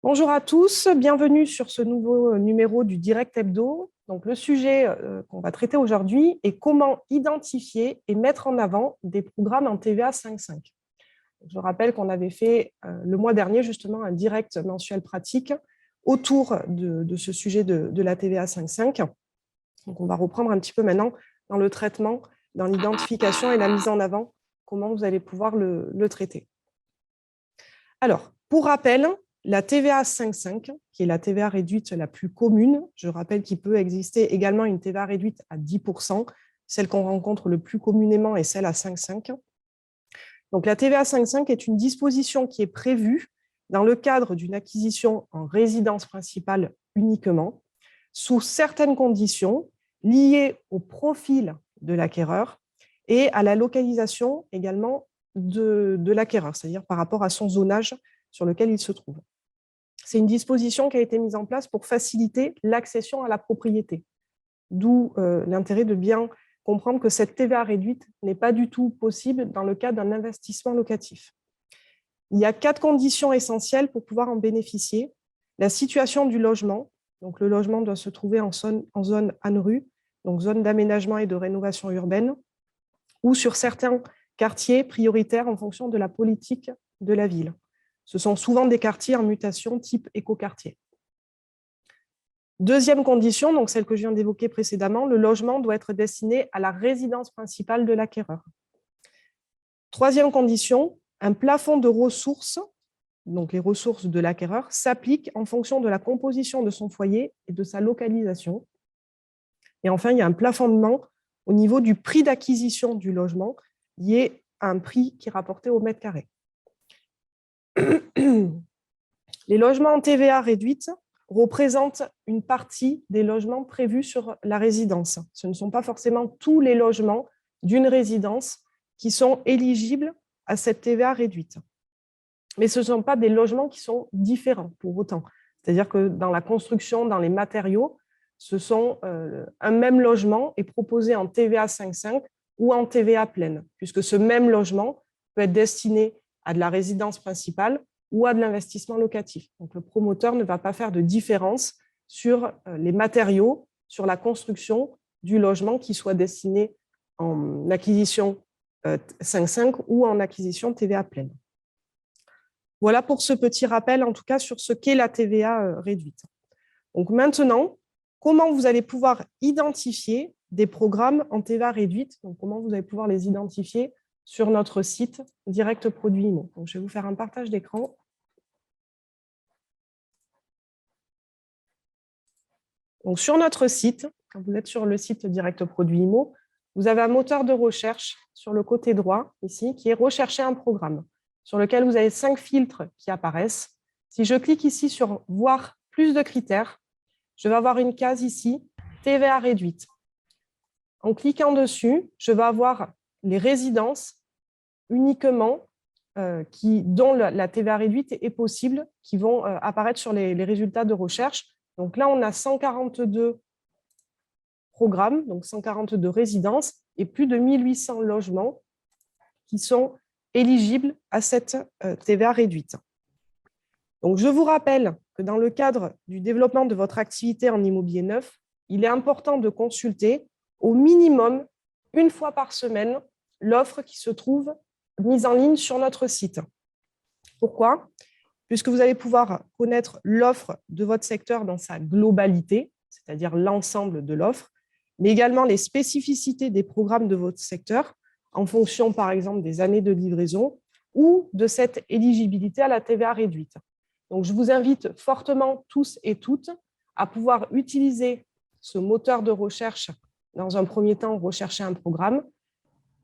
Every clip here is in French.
Bonjour à tous, bienvenue sur ce nouveau numéro du Direct Hebdo. Donc, le sujet qu'on va traiter aujourd'hui est comment identifier et mettre en avant des programmes en TVA 5.5. Je rappelle qu'on avait fait le mois dernier justement un direct mensuel pratique autour de ce sujet de la TVA 5.5. Donc, on va reprendre un petit peu maintenant dans le traitement, dans l'identification et la mise en avant, comment vous allez pouvoir le traiter. Alors, pour rappel, la TVA 5.5, qui est la TVA réduite la plus commune, je rappelle qu'il peut exister également une TVA réduite à 10%, celle qu'on rencontre le plus communément est celle à 5.5. Donc la TVA 5.5 est une disposition qui est prévue dans le cadre d'une acquisition en résidence principale uniquement, sous certaines conditions liées au profil de l'acquéreur et à la localisation également de l'acquéreur, c'est-à-dire par rapport à son zonage sur lequel il se trouve. C'est une disposition qui a été mise en place pour faciliter l'accession à la propriété, d'où l'intérêt de bien comprendre que cette TVA réduite n'est pas du tout possible dans le cadre d'un investissement locatif. Il y a 4 conditions essentielles pour pouvoir en bénéficier. La situation du logement, donc le logement doit se trouver en zone ANRU, donc zone d'aménagement et de rénovation urbaine, ou sur certains quartiers prioritaires en fonction de la politique de la ville. Ce sont souvent des quartiers en mutation type écoquartier. Deuxième condition, donc celle que je viens d'évoquer précédemment, le logement doit être destiné à la résidence principale de l'acquéreur. Troisième condition, un plafond de ressources, donc les ressources de l'acquéreur, s'applique en fonction de la composition de son foyer et de sa localisation. Et enfin, il y a un plafonnement au niveau du prix d'acquisition du logement lié à un prix qui est rapporté au mètre carré. Les logements en TVA réduite représentent une partie des logements prévus sur la résidence. Ce ne sont pas forcément tous les logements d'une résidence qui sont éligibles à cette TVA réduite. Mais ce ne sont pas des logements qui sont différents pour autant. C'est-à-dire que dans la construction, dans les matériaux, ce sont un même logement est proposé en TVA 5.5 ou en TVA pleine, puisque ce même logement peut être destiné à de la résidence principale ou à de l'investissement locatif. Donc, le promoteur ne va pas faire de différence sur les matériaux, sur la construction du logement qui soit destiné en acquisition 5.5 ou en acquisition TVA pleine. Voilà pour ce petit rappel, en tout cas, sur ce qu'est la TVA réduite. Donc maintenant, comment vous allez pouvoir identifier des programmes en TVA réduite, donc comment vous allez pouvoir les identifier sur notre site Direct Produit Immo. Donc, je vais vous faire un partage d'écran. Donc, sur notre site, quand vous êtes sur le site Direct Produit Immo, vous avez un moteur de recherche sur le côté droit, ici, qui est rechercher un programme, sur lequel vous avez 5 filtres qui apparaissent. Si je clique ici sur voir plus de critères, je vais avoir une case ici, TVA réduite. En cliquant dessus, je vais avoir les résidences uniquement dont la TVA réduite est possible, qui vont apparaître sur les résultats de recherche. Donc là, on a 142 programmes, donc 142 résidences et plus de 1800 logements qui sont éligibles à cette TVA réduite. Donc, je vous rappelle que dans le cadre du développement de votre activité en immobilier neuf, il est important de consulter au minimum une fois par semaine l'offre qui se trouve mise en ligne sur notre site. Pourquoi ? Puisque vous allez pouvoir connaître l'offre de votre secteur dans sa globalité, c'est-à-dire l'ensemble de l'offre, mais également les spécificités des programmes de votre secteur en fonction, par exemple, des années de livraison ou de cette éligibilité à la TVA réduite. Donc, je vous invite fortement tous et toutes à pouvoir utiliser ce moteur de recherche dans un premier temps, rechercher un programme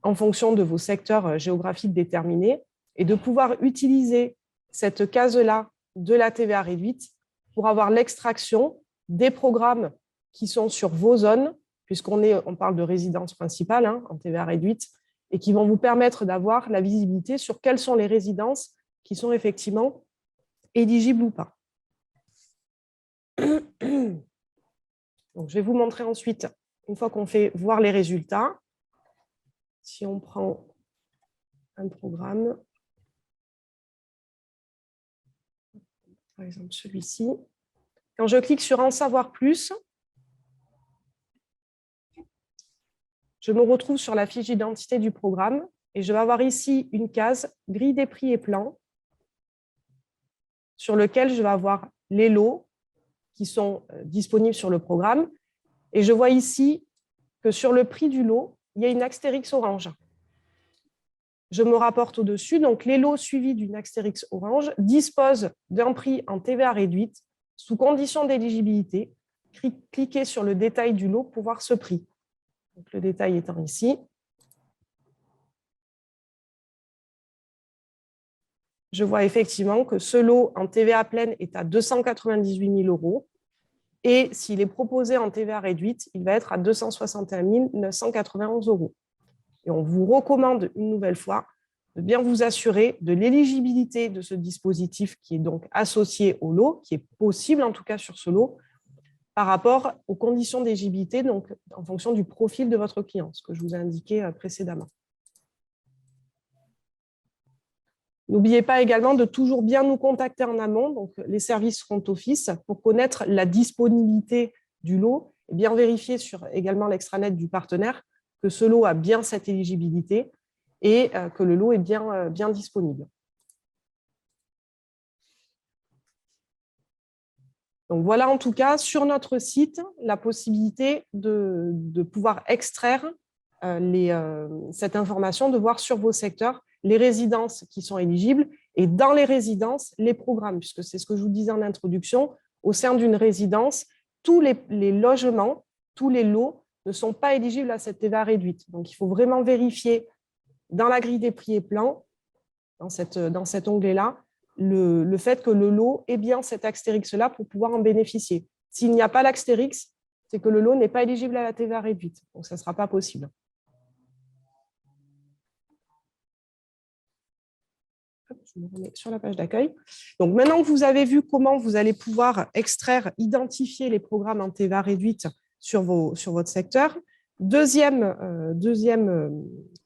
en fonction de vos secteurs géographiques déterminés et de pouvoir utiliser cette case-là de la TVA réduite pour avoir l'extraction des programmes qui sont sur vos zones, puisqu'on parle de résidence principale en TVA réduite, et qui vont vous permettre d'avoir la visibilité sur quelles sont les résidences qui sont effectivement éligibles ou pas. Donc, je vais vous montrer ensuite, une fois qu'on fait voir les résultats, si on prend un programme. par exemple celui-ci. Quand je clique sur « En savoir plus », je me retrouve sur la fiche d'identité du programme et je vais avoir ici une case « Grille des prix et plans » sur lequel je vais avoir les lots qui sont disponibles sur le programme. Et je vois ici que sur le prix du lot, il y a une astérix orange. Je me rapporte au-dessus. Donc, les lots suivis d'une astérix orange disposent d'un prix en TVA réduite sous condition d'éligibilité. Cliquez sur le détail du lot pour voir ce prix. Donc, le détail étant ici. Je vois effectivement que ce lot en TVA pleine est à 298 000 €. Et s'il est proposé en TVA réduite, il va être à 261 991 €. Et on vous recommande une nouvelle fois de bien vous assurer de l'éligibilité de ce dispositif qui est donc associé au lot, qui est possible en tout cas sur ce lot, par rapport aux conditions d'éligibilité, donc en fonction du profil de votre client, ce que je vous ai indiqué précédemment. N'oubliez pas également de toujours bien nous contacter en amont, donc les services front office, pour connaître la disponibilité du lot et bien vérifier sur également l'extranet du partenaire que ce lot a bien cette éligibilité et que le lot est bien disponible. Donc voilà en tout cas sur notre site la possibilité de pouvoir extraire cette information, de voir sur vos secteurs les résidences qui sont éligibles et dans les résidences, les programmes, puisque c'est ce que je vous disais en introduction, au sein d'une résidence, tous les logements, tous les lots ne sont pas éligibles à cette TVA réduite. Donc, il faut vraiment vérifier dans la grille des prix et plans, dans cet onglet-là, le fait que le lot ait bien cet astérix-là pour pouvoir en bénéficier. S'il n'y a pas l'astérix, c'est que le lot n'est pas éligible à la TVA réduite. Donc, ça ne sera pas possible. Je me remets sur la page d'accueil. Donc, maintenant que vous avez vu comment vous allez pouvoir extraire, identifier les programmes en TVA réduite sur votre secteur, deuxième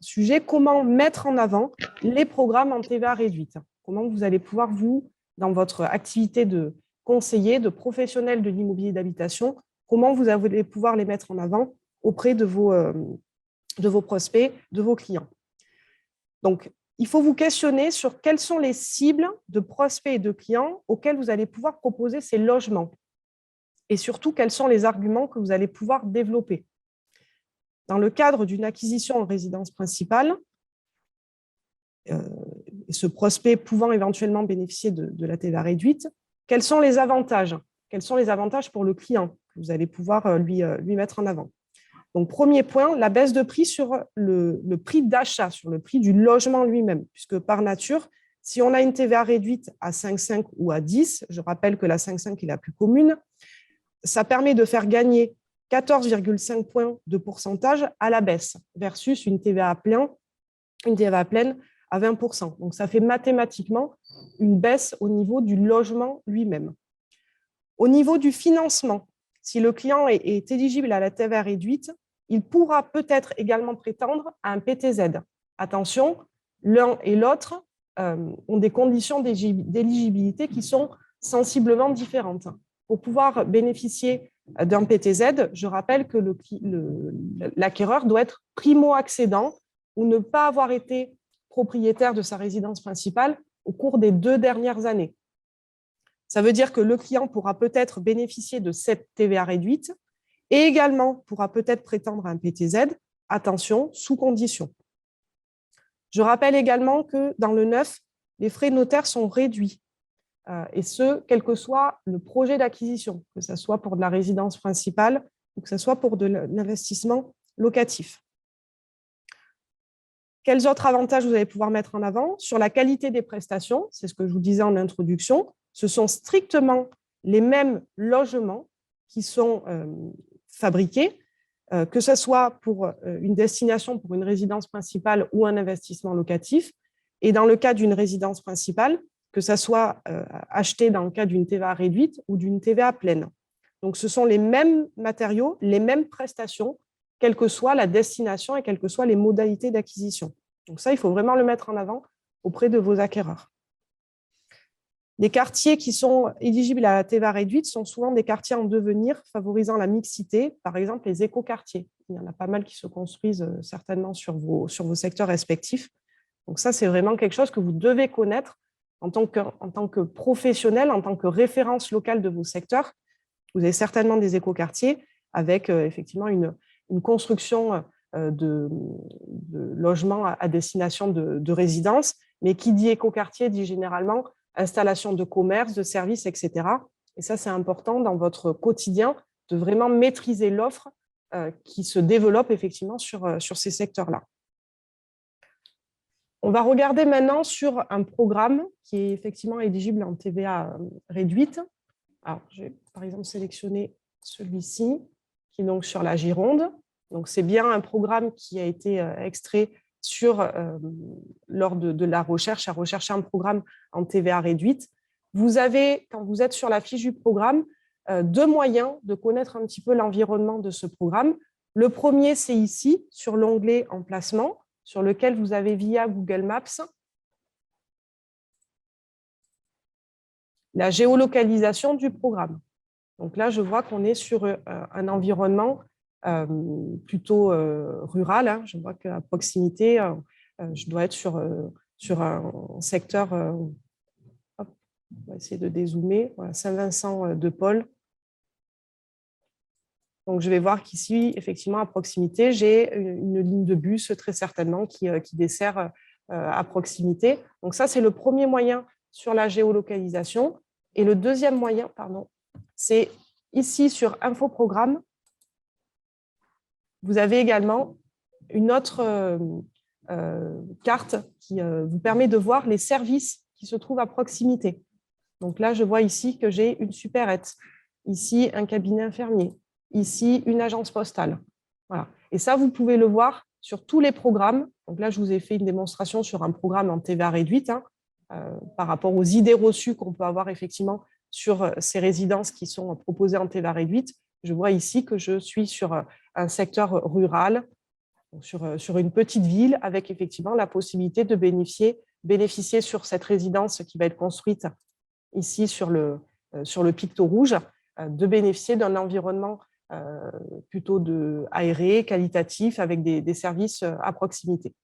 sujet, comment mettre en avant les programmes en TVA réduite. Comment vous allez pouvoir, vous, dans votre activité de conseiller, de professionnel de l'immobilier d'habitation, comment vous allez pouvoir les mettre en avant auprès de vos prospects, de vos clients. Donc, il faut vous questionner sur quelles sont les cibles de prospects et de clients auxquels vous allez pouvoir proposer ces logements. Et surtout, quels sont les arguments que vous allez pouvoir développer. Dans le cadre d'une acquisition en résidence principale, ce prospect pouvant éventuellement bénéficier de la TVA réduite, quels sont les avantages? Quels sont les avantages pour le client que vous allez pouvoir lui mettre en avant? Donc, premier point, la baisse de prix sur le prix d'achat, sur le prix du logement lui-même, puisque par nature, si on a une TVA réduite à 5,5 ou à 10, je rappelle que la 5,5 est la plus commune, ça permet de faire gagner 14,5 points de pourcentage à la baisse versus une TVA pleine à 20%. Donc, ça fait mathématiquement une baisse au niveau du logement lui-même. Au niveau du financement, si le client est éligible à la TVA réduite, il pourra peut-être également prétendre à un PTZ. Attention, l'un et l'autre ont des conditions d'éligibilité qui sont sensiblement différentes. Pour pouvoir bénéficier d'un PTZ, je rappelle que l'acquéreur doit être primo-accédant ou ne pas avoir été propriétaire de sa résidence principale au cours des 2 dernières années. Ça veut dire que le client pourra peut-être bénéficier de cette TVA réduite et également pourra peut-être prétendre à un PTZ, attention, sous condition. Je rappelle également que dans le neuf, les frais notaires sont réduits, et ce, quel que soit le projet d'acquisition, que ce soit pour de la résidence principale ou que ce soit pour de l'investissement locatif. Quels autres avantages vous allez pouvoir mettre en avant? Sur la qualité des prestations, c'est ce que je vous disais en introduction, ce sont strictement les mêmes logements qui sont fabriqués, que ce soit pour une destination, pour une résidence principale ou un investissement locatif. Et dans le cas d'une résidence principale, que ce soit acheté dans le cas d'une TVA réduite ou d'une TVA pleine. Donc, ce sont les mêmes matériaux, les mêmes prestations, quelle que soit la destination et quelles que soient les modalités d'acquisition. Donc ça, il faut vraiment le mettre en avant auprès de vos acquéreurs. Les quartiers qui sont éligibles à la TVA réduite sont souvent des quartiers en devenir, favorisant la mixité, par exemple les écoquartiers. Il y en a pas mal qui se construisent certainement sur vos secteurs respectifs. Donc ça, c'est vraiment quelque chose que vous devez connaître en tant que professionnel, en tant que référence locale de vos secteurs. Vous avez certainement des écoquartiers avec effectivement une construction de logements à destination de résidences, mais qui dit écoquartier dit généralement installation de commerce, de services, etc. Et ça, c'est important dans votre quotidien de vraiment maîtriser l'offre qui se développe effectivement sur ces secteurs-là. On va regarder maintenant sur un programme qui est effectivement éligible en TVA réduite. Alors, je vais par exemple sélectionner celui-ci, qui est donc sur la Gironde. Donc, c'est bien un programme qui a été extrait lors de la recherche, à rechercher un programme en TVA réduite. Vous avez, quand vous êtes sur la fiche du programme, deux moyens de connaître un petit peu l'environnement de ce programme. Le premier, c'est ici, sur l'onglet Emplacement, sur lequel vous avez via Google Maps la géolocalisation du programme. Donc là, je vois qu'on est sur un environnement plutôt rural. Hein. Je vois qu'à proximité, je dois être sur un secteur, hop, on va essayer de dézoomer, voilà, Saint-Vincent-de-Paul. Donc, je vais voir qu'ici, effectivement, à proximité, j'ai une ligne de bus très certainement qui dessert à proximité. Donc, ça, c'est le premier moyen sur la géolocalisation. Et le deuxième moyen, pardon, c'est ici sur Infoprogramme. Vous avez également une autre carte qui vous permet de voir les services qui se trouvent à proximité. Donc là, je vois ici que j'ai une supérette, ici un cabinet infirmier, ici une agence postale. Voilà. Et ça, vous pouvez le voir sur tous les programmes. Donc là, je vous ai fait une démonstration sur un programme en TVA réduite par rapport aux idées reçues qu'on peut avoir effectivement sur ces résidences qui sont proposées en TVA réduite. Je vois ici que je suis sur un secteur rural, sur une petite ville, avec effectivement la possibilité de bénéficier sur cette résidence qui va être construite ici sur le picto rouge, de bénéficier d'un environnement plutôt aéré, qualitatif, avec des services à proximité.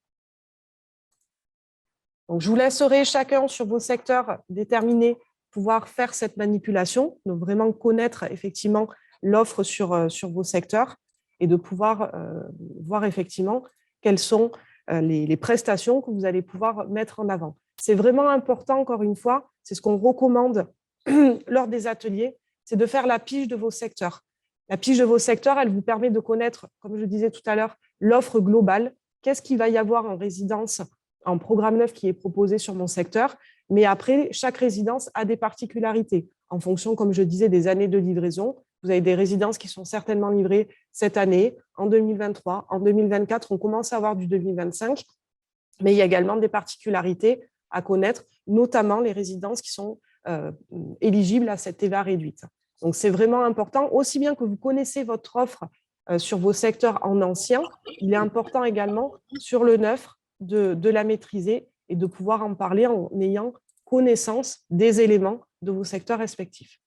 Donc, je vous laisserai chacun sur vos secteurs déterminer, pouvoir faire cette manipulation, de vraiment connaître effectivement l'offre sur vos secteurs et de pouvoir voir effectivement quelles sont les prestations que vous allez pouvoir mettre en avant. C'est vraiment important, encore une fois, c'est ce qu'on recommande lors des ateliers, c'est de faire la fiche de vos secteurs. La fiche de vos secteurs, elle vous permet de connaître, comme je disais tout à l'heure, l'offre globale, qu'est-ce qu'il va y avoir en résidence, en programme neuf qui est proposé sur mon secteur, mais après, chaque résidence a des particularités en fonction, comme je disais, des années de livraison. Vous avez des résidences qui sont certainement livrées cette année, en 2023, en 2024, on commence à avoir du 2025, mais il y a également des particularités à connaître, notamment les résidences qui sont éligibles à cette TVA réduite. Donc, c'est vraiment important, aussi bien que vous connaissez votre offre sur vos secteurs en ancien, il est important également sur le neuf de la maîtriser et de pouvoir en parler en ayant connaissance des éléments de vos secteurs respectifs.